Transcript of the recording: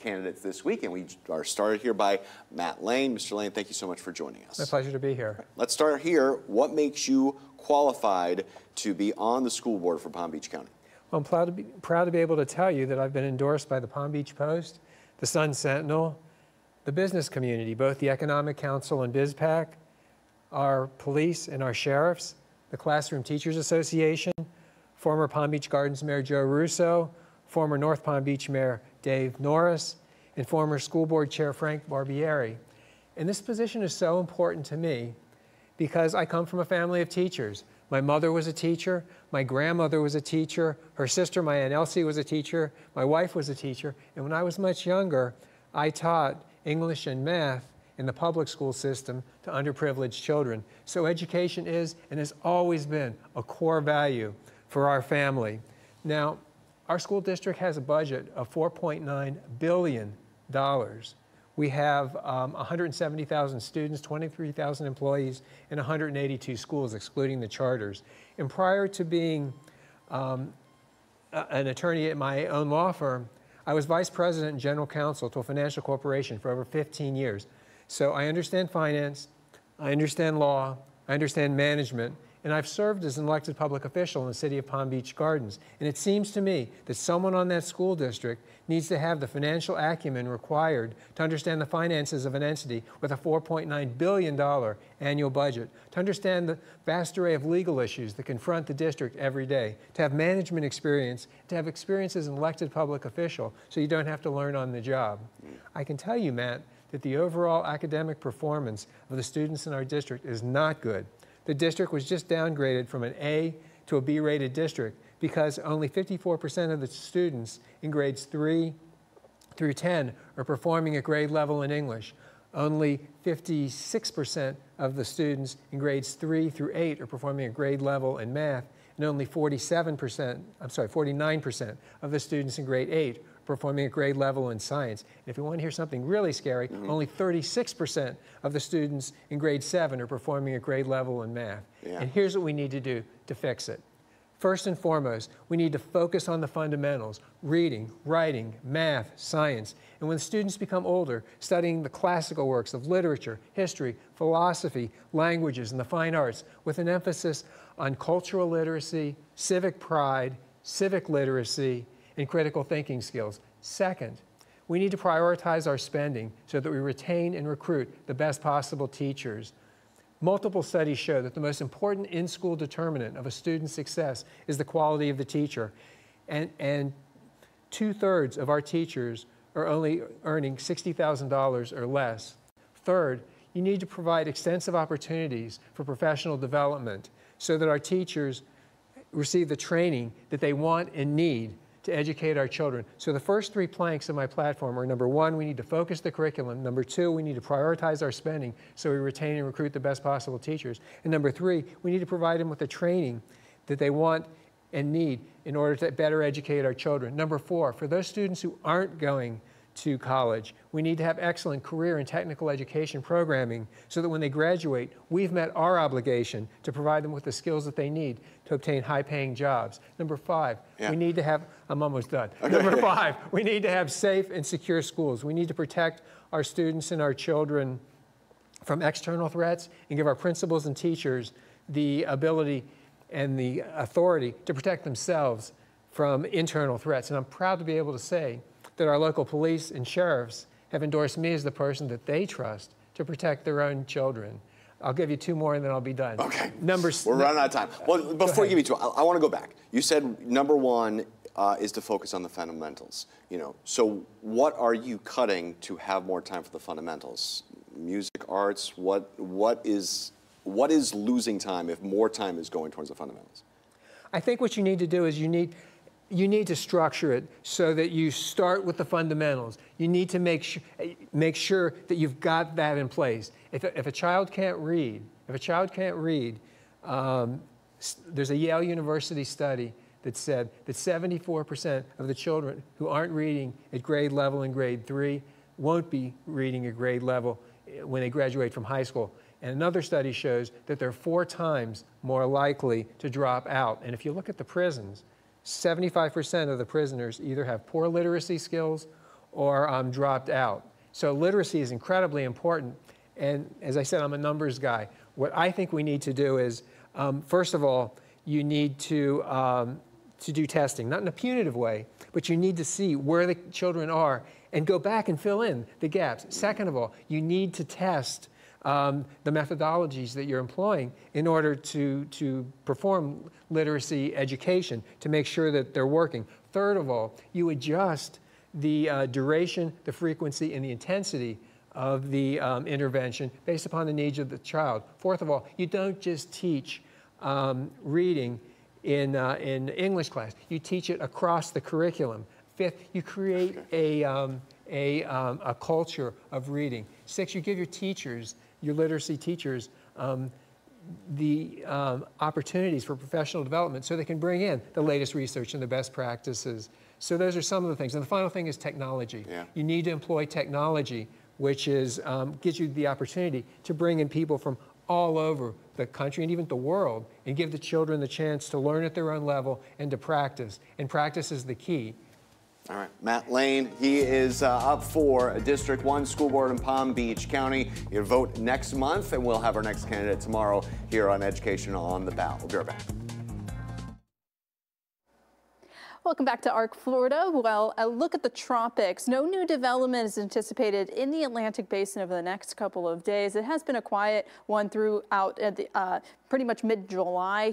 candidates this week, and we are started here by Matt Lane. Mr. Lane, thank you so much for joining us. My pleasure to be here. Let's start here. What makes you qualified to be on the school board for Palm Beach County? Well, I'm proud to be able to tell you that I've been endorsed by the Palm Beach Post, the Sun Sentinel, the business community, both the Economic Council and BizPAC, our police and our sheriffs, the Classroom Teachers Association, former Palm Beach Gardens Mayor Joe Russo, former North Palm Beach Mayor Dave Norris, and former School Board Chair Frank Barbieri. And this position is so important to me because I come from a family of teachers. My mother was a teacher, my grandmother was a teacher, her sister, my Aunt Elsie, was a teacher, my wife was a teacher, and when I was much younger, I taught English and math in the public school system to underprivileged children. So education is and has always been a core value for our family. Now, our school district has a budget of $4.9 billion. We have 170,000 students, 23,000 employees, and 182 schools, excluding the charters. And prior to being an attorney at my own law firm, I was vice president and general counsel to a financial corporation for over 15 years. So I understand finance, I understand law, I understand management, and I've served as an elected public official in the city of Palm Beach Gardens. And it seems to me that someone on that school district needs to have the financial acumen required to understand the finances of an entity with a $4.9 billion annual budget, to understand the vast array of legal issues that confront the district every day, to have management experience, to have experience as an elected public official so you don't have to learn on the job. I can tell you, Matt, that the overall academic performance of the students in our district is not good. The district was just downgraded from an A to a B-rated district because only 54% of the students in grades 3 through 10 are performing at grade level in English. Only 56% of the students in grades 3 through 8 are performing at grade level in math, and only 49% of the students in grade 8 performing at grade level in science. And if you want to hear something really scary, only 36% of the students in grade 7 are performing at grade level in math. Yeah. And here's what we need to do to fix it. First and foremost, we need to focus on the fundamentals: reading, writing, math, science. And when students become older, studying the classical works of literature, history, philosophy, languages, and the fine arts, with an emphasis on cultural literacy, civic pride, civic literacy, and critical thinking skills. Second, we need to prioritize our spending so that we retain and recruit the best possible teachers. Multiple studies show that the most important in-school determinant of a student's success is the quality of the teacher. And 2/3 of our teachers are only earning $60,000 or less. Third, you need to provide extensive opportunities for professional development so that our teachers receive the training that they want and need to educate our children. So the first 3 planks of my platform are: number 1, we need to focus the curriculum; number 2, we need to prioritize our spending so we retain and recruit the best possible teachers; and number 3, we need to provide them with the training that they want and need in order to better educate our children. Number 4, for those students who aren't going to college, we need to have excellent career and technical education programming so that when they graduate, we've met our obligation to provide them with the skills that they need to obtain high-paying jobs. Number 5, we need to have, I'm almost done. Okay. Number 5, we need to have safe and secure schools. We need to protect our students and our children from external threats and give our principals and teachers the ability and the authority to protect themselves from internal threats. And I'm proud to be able to say that our local police and sheriffs have endorsed me as the person that they trust to protect their own children. I'll give you 2 more and then I'll be done. Okay. We're running out of time. Well, before you give me 2, I want to go back. You said number 1 is to focus on the fundamentals. You know, so what are you cutting to have more time for the fundamentals? Music, arts, what is losing time if more time is going towards the fundamentals? I think what you need to do is you need to structure it so that you start with the fundamentals. You need to make sure that you've got that in place. If a child can't read, there's a Yale University study that said that 74% of the children who aren't reading at grade level in grade 3 won't be reading at grade level when they graduate from high school. And another study shows that they're 4 times more likely to drop out. And if you look at the prisons, 75% of the prisoners either have poor literacy skills or dropped out. So literacy is incredibly important. And as I said, I'm a numbers guy. What I think we need to do is, first of all, you need to do testing, not in a punitive way, but you need to see where the children are and go back and fill in the gaps. Second of all, you need to test the methodologies that you're employing in order to perform literacy education, to make sure that they're working. Third of all, you adjust the duration, the frequency, and the intensity of the intervention based upon the needs of the child. Fourth of all, you don't just teach reading in English class. You teach it across the curriculum. Fifth, you create a culture of reading. Six, you give your teachers, your literacy teachers, the opportunities for professional development so they can bring in the latest research and the best practices. So those are some of the things. And the final thing is technology. Yeah. You need to employ technology, which is, gives you the opportunity to bring in people from all over the country and even the world and give the children the chance to learn at their own level and to practice. And practice is the key. All right, Matt Lane, he is up for a District 1 school board in Palm Beach County. You vote next month, and we'll have our next candidate tomorrow here on Education on the Ballot. We'll be right back. Welcome back to ARC Florida. Well, a look at the tropics. No new development is anticipated in the Atlantic Basin over the next couple of days. It has been a quiet one throughout pretty much mid-July.